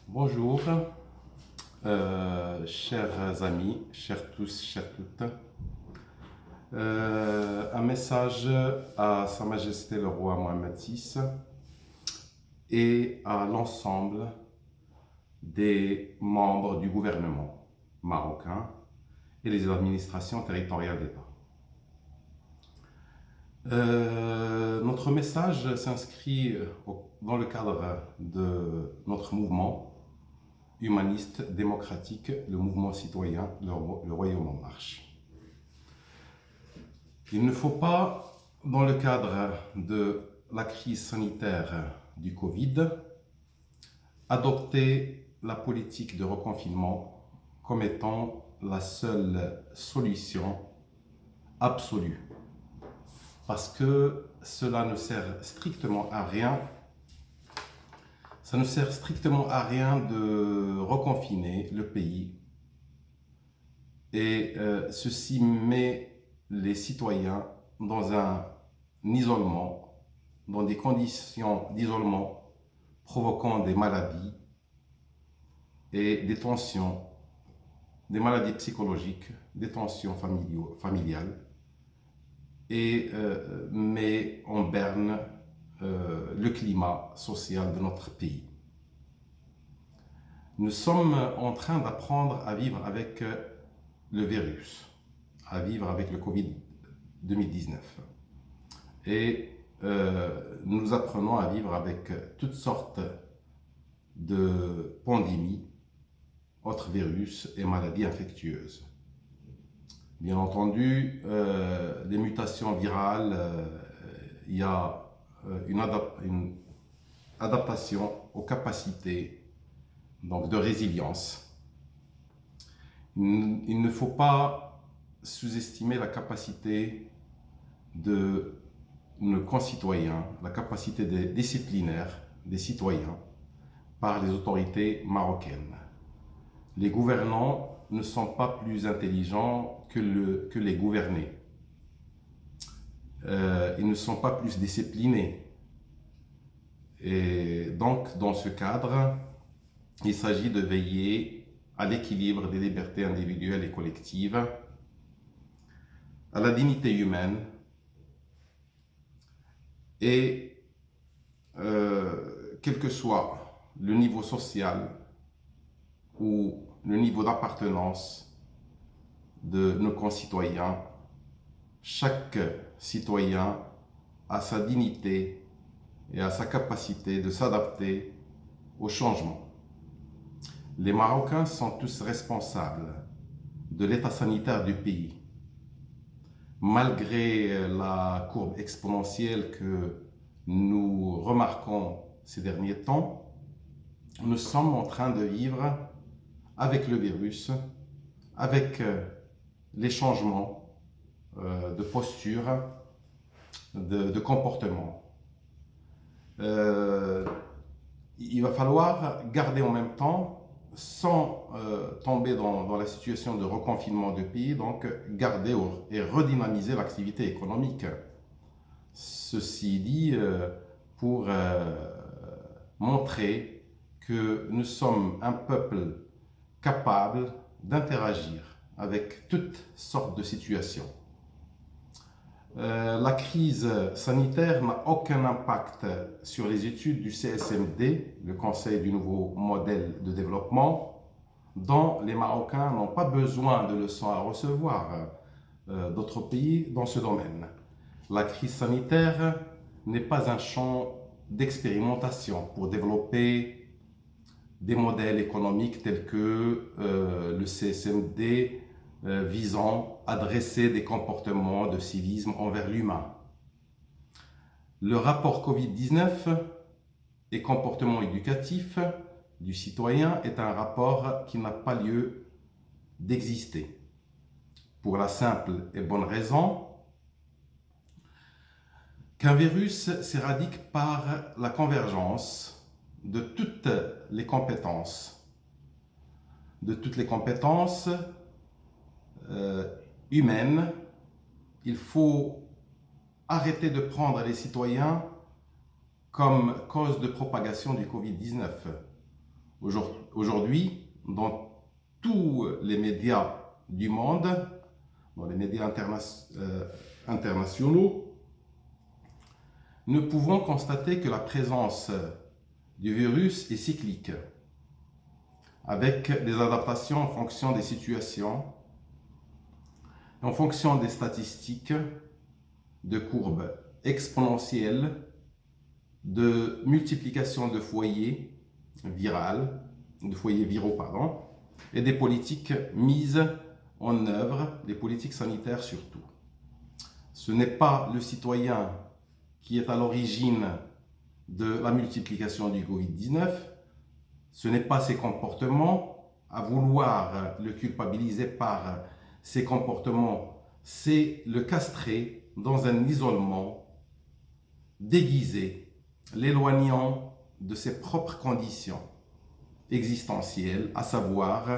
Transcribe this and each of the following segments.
Bonjour, chers amis, chers tous, chères toutes. Un message à Sa Majesté le roi Mohamed VI et à l'ensemble des membres du gouvernement marocain et les administrations territoriales d'État. Notre message s'inscrit dans le cadre de notre mouvement humaniste, démocratique, le mouvement citoyen, le Royaume en marche. Il ne faut pas, dans le cadre de la crise sanitaire du Covid, adopter la politique de reconfinement comme étant la seule solution absolue. Parce que cela ne sert strictement à rien. Ça ne sert strictement à rien de reconfiner le pays. Et ceci met les citoyens dans un isolement, dans des conditions d'isolement provoquant des maladies et des tensions, des maladies psychologiques, des tensions familiales, et met en berne le climat social de notre pays. Nous sommes en train d'apprendre à vivre avec le virus, à vivre avec le Covid-2019. Et nous apprenons à vivre avec toutes sortes de pandémies, autres virus et maladies infectieuses. Bien entendu, les mutations virales, il y a une adaptation aux capacités donc de résilience. Il ne faut pas sous-estimer la capacité de nos concitoyens, la capacité disciplinaire des citoyens par les autorités marocaines. Les gouvernants ne sont pas plus intelligents que les gouvernés. Ils ne sont pas plus disciplinés. Et donc, dans ce cadre, il s'agit de veiller à l'équilibre des libertés individuelles et collectives, à la dignité humaine et quel que soit le niveau social ou le niveau d'appartenance de nos concitoyens, chaque citoyen a sa dignité et a sa capacité de s'adapter au changement. Les Marocains sont tous responsables de l'état sanitaire du pays. Malgré la courbe exponentielle que nous remarquons ces derniers temps, nous sommes en train de vivre avec le virus, avec les changements de posture, de comportement. Il va falloir garder en même temps, sans tomber dans la situation de reconfinement du pays, donc garder et redynamiser l'activité économique. Ceci dit, pour montrer que nous sommes un peuple capable d'interagir avec toutes sortes de situations. La crise sanitaire n'a aucun impact sur les études du CSMD, le Conseil du nouveau modèle de développement, dont les Marocains n'ont pas besoin de leçons à recevoir d'autres pays dans ce domaine. La crise sanitaire n'est pas un champ d'expérimentation pour développer des modèles économiques tels que le CSMD visant à dresser des comportements de civisme envers l'humain. Le rapport Covid-19 et comportement éducatif du citoyen est un rapport qui n'a pas lieu d'exister. Pour la simple et bonne raison qu'un virus s'éradique par la convergence de toutes les compétences humaines. Il faut arrêter de prendre les citoyens comme cause de propagation du Covid-19. Aujourd'hui, dans tous les médias du monde, dans les médias internationaux, nous pouvons constater que la présence du virus est cyclique, avec des adaptations en fonction des situations, en fonction des statistiques, de courbes exponentielles, de multiplication de foyers viraux, et des politiques mises en œuvre, des politiques sanitaires surtout. Ce n'est pas le citoyen qui est à l'origine de la multiplication du Covid-19, ce n'est pas ses comportements, à vouloir le culpabiliser par ses comportements, c'est le castrer dans un isolement déguisé, l'éloignant de ses propres conditions existentielles, à savoir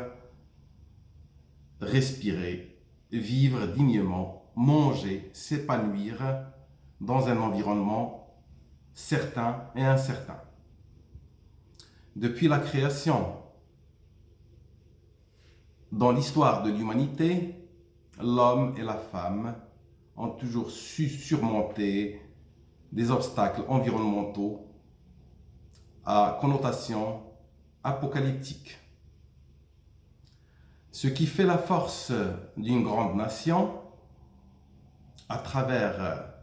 respirer, vivre dignement, manger, s'épanouir dans un environnement certain et incertain. Depuis la création, dans l'histoire de l'humanité, l'homme et la femme ont toujours su surmonter des obstacles environnementaux à connotation apocalyptique. Ce qui fait la force d'une grande nation, à travers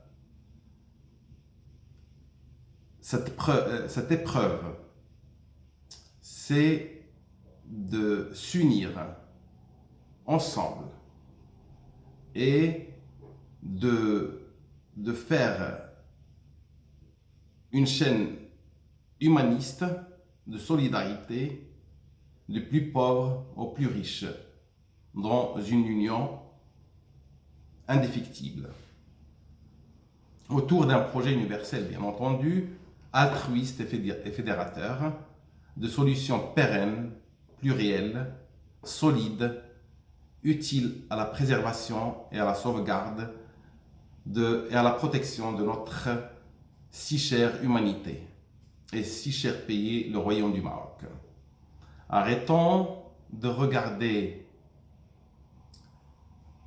cette épreuve, c'est de s'unir ensemble et de faire une chaîne humaniste de solidarité du plus pauvre au plus riche dans une union indéfectible autour d'un projet universel, bien entendu, altruiste et fédérateur, de solutions pérennes, plurielles, solides, utiles à la préservation et à la sauvegarde et à la protection de notre si chère humanité et si cher pays, le Royaume du Maroc. Arrêtons de regarder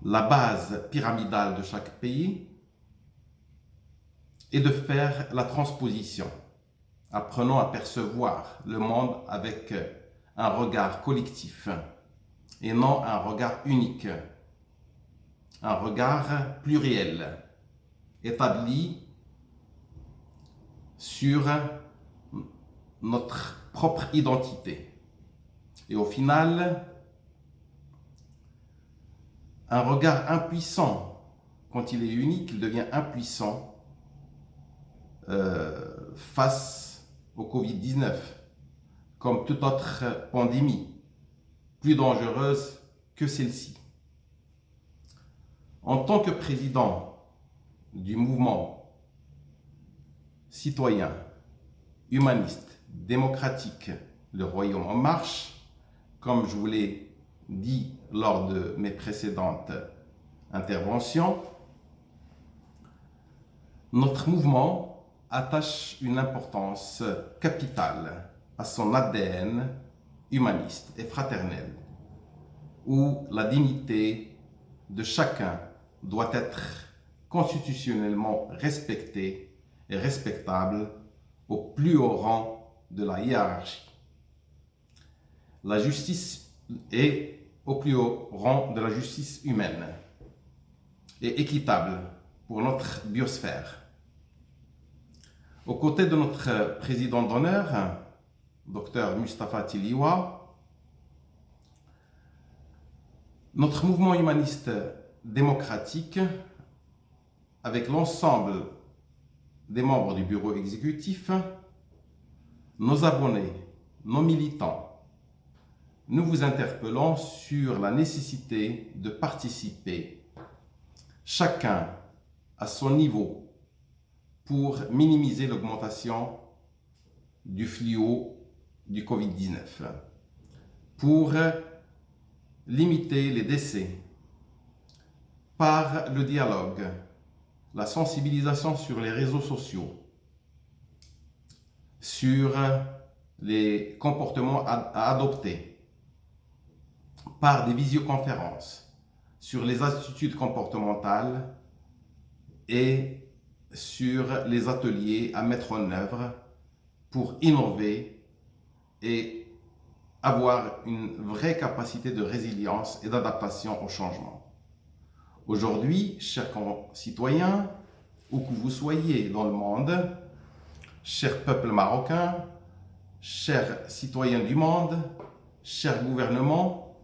la base pyramidale de chaque pays et de faire la transposition. Apprenons à percevoir le monde avec un regard collectif et non un regard unique, un regard pluriel, établi sur notre propre identité. Et au final, un regard impuissant, quand il est unique, il devient impuissant face au Covid-19, comme toute autre pandémie, plus dangereuse que celle-ci. En tant que président du mouvement citoyen, humaniste, démocratique, le Royaume en marche, comme je vous l'ai dit lors de mes précédentes interventions, notre mouvement attache une importance capitale à son ADN humaniste et fraternel, où la dignité de chacun doit être constitutionnellement respectée et respectable au plus haut rang de la hiérarchie. La justice est au plus haut rang de la justice humaine et équitable pour notre biosphère. Aux côtés de notre président d'honneur, Dr Mustapha Tiliwa, notre mouvement humaniste démocratique, avec l'ensemble des membres du bureau exécutif, nos abonnés, nos militants, nous vous interpellons sur la nécessité de participer, chacun à son niveau, pour minimiser l'augmentation du fléau du Covid-19, pour limiter les décès par le dialogue, la sensibilisation sur les réseaux sociaux, sur les comportements à adopter par des visioconférences sur les attitudes comportementales et sur les ateliers à mettre en œuvre pour innover et avoir une vraie capacité de résilience et d'adaptation au changement. Aujourd'hui, chers concitoyens, où que vous soyez dans le monde, chers peuples marocains, chers citoyens du monde, chers gouvernements,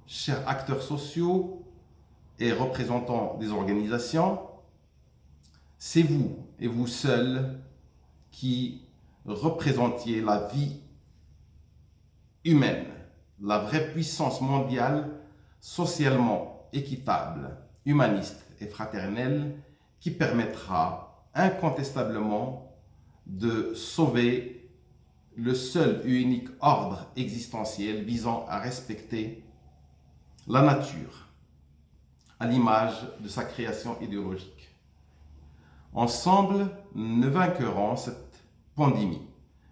chers acteurs sociaux et représentants des organisations, c'est vous et vous seuls qui représentiez la vie humaine, la vraie puissance mondiale, socialement équitable, humaniste et fraternelle qui permettra incontestablement de sauver le seul et unique ordre existentiel visant à respecter la nature à l'image de sa création idéologique. Ensemble, nous vaincrons cette pandémie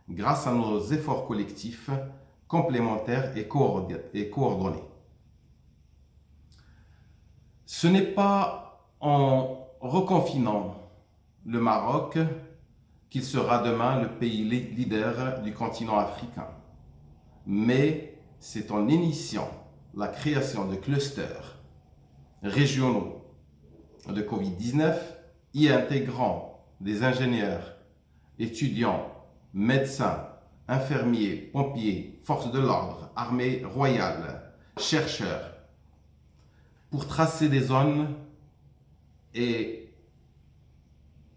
grâce à nos efforts collectifs complémentaires et coordonnés. Ce n'est pas en reconfinant le Maroc qu'il sera demain le pays leader du continent africain, mais c'est en initiant la création de clusters régionaux de Covid-19 y intégrant des ingénieurs, étudiants, médecins, infirmiers, pompiers, forces de l'ordre, armée royale, chercheurs, pour tracer des zones et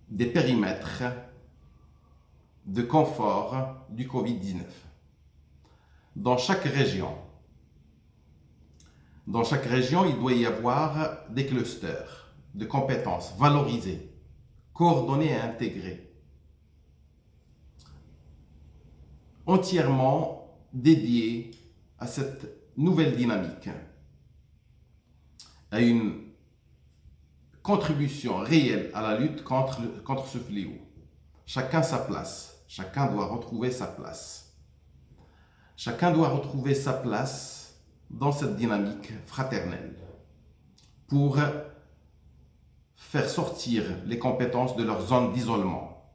des périmètres de confort du Covid-19. Dans chaque région, il doit y avoir des clusters de compétences valorisées, coordonnées et intégrées, entièrement dédiés à cette nouvelle dynamique, à une contribution réelle à la lutte contre ce fléau. Chacun sa place, chacun doit retrouver sa place. Chacun doit retrouver sa place dans cette dynamique fraternelle pour faire sortir les compétences de leur zone d'isolement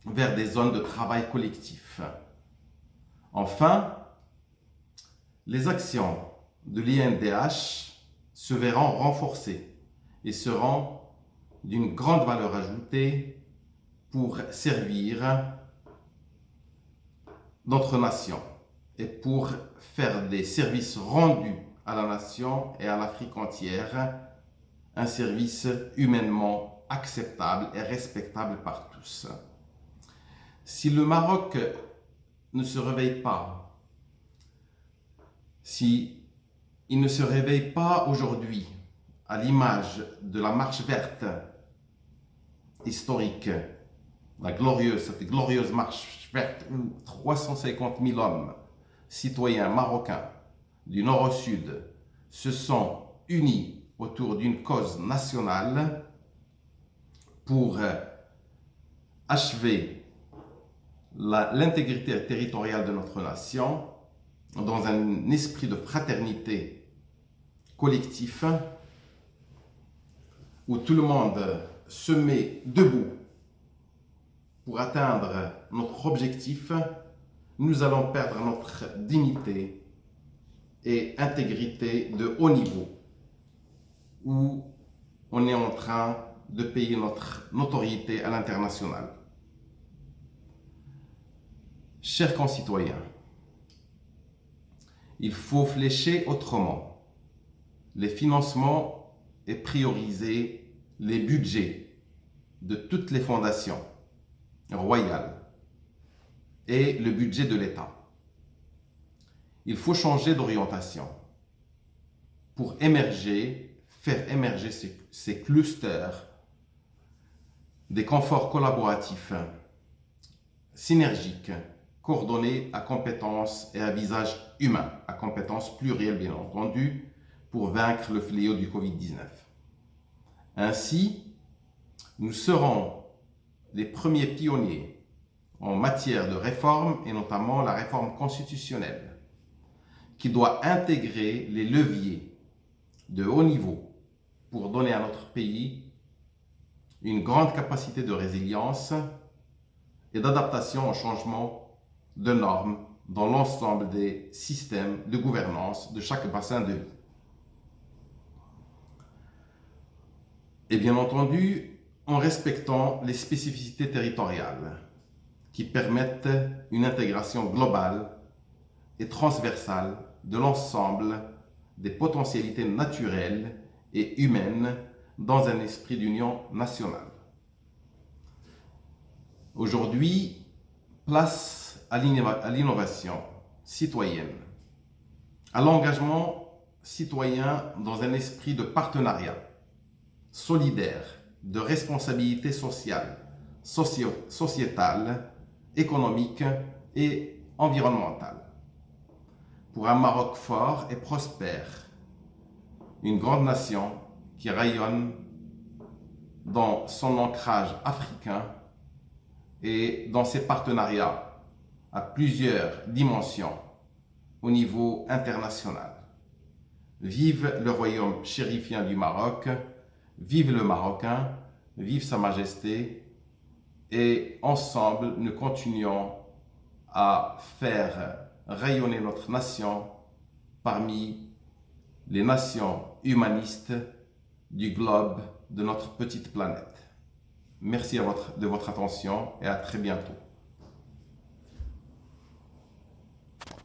vers des zones de travail collectif. Enfin, les actions de l'INDH se verront renforcées et seront d'une grande valeur ajoutée pour servir notre nation et pour faire des services rendus à la nation et à l'Afrique entière un service humainement acceptable et respectable par tous. Si le Maroc ne se réveille pas, si il ne se réveille pas aujourd'hui à l'image de la marche verte historique, cette glorieuse marche verte où 350 000 hommes, citoyens marocains du nord au sud, se sont unis autour d'une cause nationale pour achever l'intégrité territoriale de notre nation dans un esprit de fraternité collectif où tout le monde se met debout pour atteindre notre objectif, nous allons perdre notre dignité et intégrité de haut niveau, où on est en train de payer notre notoriété à l'international. Chers concitoyens, il faut flécher autrement les financements et prioriser les budgets de toutes les fondations royales et le budget de l'État. Il faut changer d'orientation pour faire émerger ces clusters des conforts collaboratifs, synergiques, coordonnés à compétences et à visage humain, à compétences plurielles bien entendu, pour vaincre le fléau du Covid-19. Ainsi, nous serons les premiers pionniers en matière de réforme et notamment la réforme constitutionnelle qui doit intégrer les leviers de haut niveau pour donner à notre pays une grande capacité de résilience et d'adaptation au changement de normes dans l'ensemble des systèmes de gouvernance de chaque bassin de vie. Et bien entendu, en respectant les spécificités territoriales qui permettent une intégration globale et transversale de l'ensemble des potentialités naturelles et humaines dans un esprit d'union nationale. Aujourd'hui, place à l'innovation citoyenne, à l'engagement citoyen dans un esprit de partenariat solidaire, de responsabilité sociale, sociétale, économique et environnementale. Pour un Maroc fort et prospère, une grande nation qui rayonne dans son ancrage africain et dans ses partenariats à plusieurs dimensions au niveau international. Vive le royaume chérifien du Maroc, vive le Marocain, vive Sa Majesté, et ensemble nous continuons à faire rayonner notre nation parmi les nations humanistes du globe de notre petite planète. Merci de votre attention et à très bientôt.